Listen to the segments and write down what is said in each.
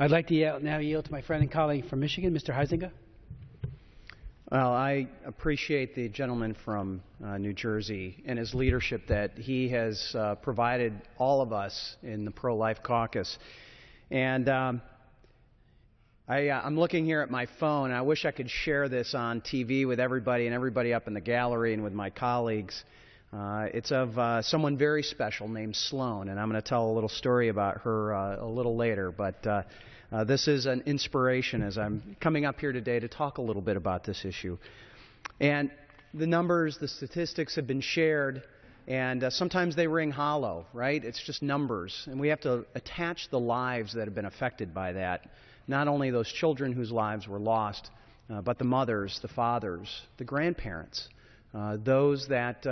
I'd like to now yield to my friend and colleague from Michigan, Mr. Huizenga. Well, I appreciate the gentleman from New Jersey and his leadership that he has provided all of us in the pro-life caucus. And I'm looking here at my phone. I wish I could share this on TV with everybody and everybody up in the gallery and with my colleagues. It's of someone very special named Sloan, and I'm going to tell a little story about her a little later. But this is an inspiration as I'm coming up here today to talk a little bit about this issue. And the numbers, the statistics have been shared, and sometimes they ring hollow, right? It's just numbers, and we have to attach the lives that have been affected by that. Not only those children whose lives were lost, but the mothers, the fathers, the grandparents. Those that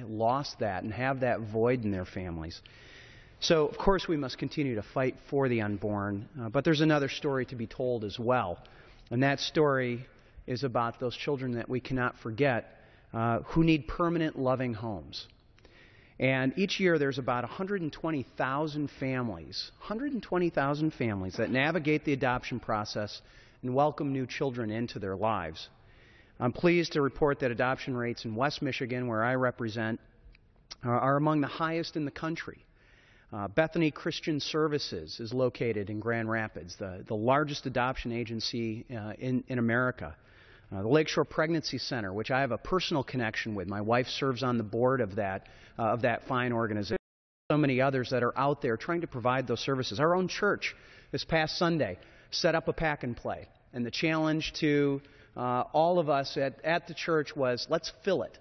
lost that and have that void in their families. So, of course, we must continue to fight for the unborn, but there's another story to be told as well. And that story is about those children that we cannot forget who need permanent, loving homes. And each year there's about 120,000 families that navigate the adoption process and welcome new children into their lives. I'm pleased to report that adoption rates in West Michigan, where I represent, are among the highest in the country. Bethany Christian Services is located in Grand Rapids, the largest adoption agency in America. The Lakeshore Pregnancy Center, which I have a personal connection with. My wife serves on the board of that fine organization. So many others that are out there trying to provide those services. Our own church this past Sunday set up a pack and play. And the challenge to all of us at the church was, let's fill it.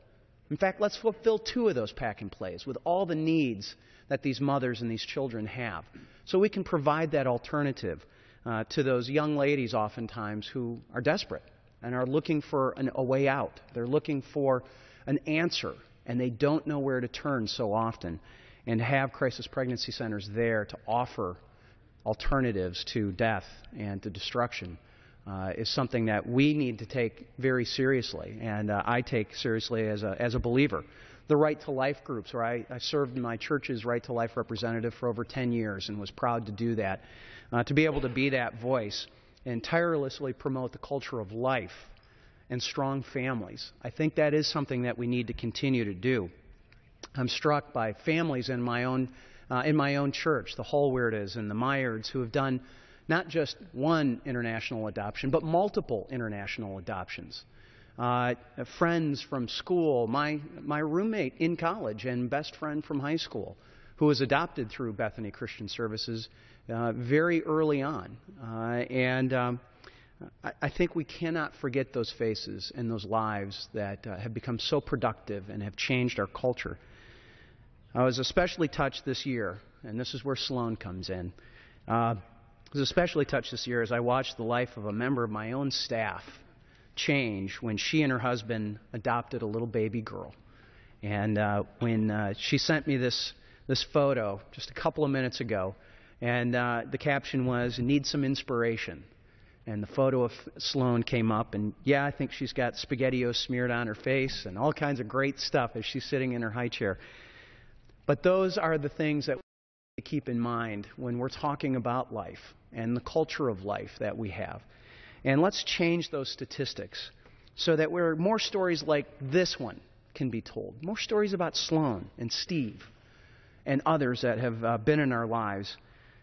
In fact, let's fulfill 2 of those pack and plays with all the needs that these mothers and these children have. So we can provide that alternative to those young ladies oftentimes who are desperate and are looking for a way out. They're looking for an answer, and they don't know where to turn so often. And to have crisis pregnancy centers there to offer alternatives to death and to destruction is something that we need to take very seriously, and I take seriously as a believer. The Right to Life groups, where I served in my church's Right to Life representative for over 10 years and was proud to do that, to be able to be that voice and tirelessly promote the culture of life and strong families. I think that is something that we need to continue to do. I'm struck by families in my own church, the Holwerdas and the Meyerds, who have done not just one international adoption, but multiple international adoptions. Friends from school, my roommate in college and best friend from high school, who was adopted through Bethany Christian Services very early on. I think we cannot forget those faces and those lives that have become so productive and have changed our culture. I was especially touched this year, and this is where Sloan comes in. I was especially touched this year as I watched the life of a member of my own staff change when she and her husband adopted a little baby girl. And when she sent me this photo just a couple of minutes ago, and the caption was, "Need some inspiration." And the photo of Sloan came up, and yeah, I think she's got SpaghettiOs smeared on her face and all kinds of great stuff as she's sitting in her high chair. But those are the things that we need to keep in mind when we're talking about life and the culture of life that we have. And let's change those statistics so that more stories like this one can be told. More stories about Sloan and Steve and others that have been in our lives.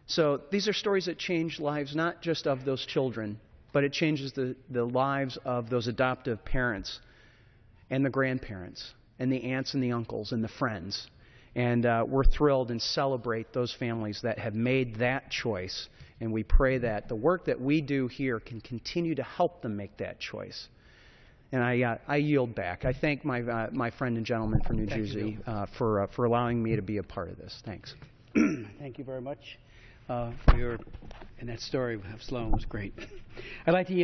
So these are stories that change lives not just of those children, but it changes the lives of those adoptive parents and the grandparents and the aunts and the uncles and the friends. And we're thrilled and celebrate those families that have made that choice. And we pray that the work that we do here can continue to help them make that choice. And I yield back. I thank my friend and gentleman from New Jersey for allowing me to be a part of this. Thanks. Thank you very much. And that story of Sloan was great. I'd like to yield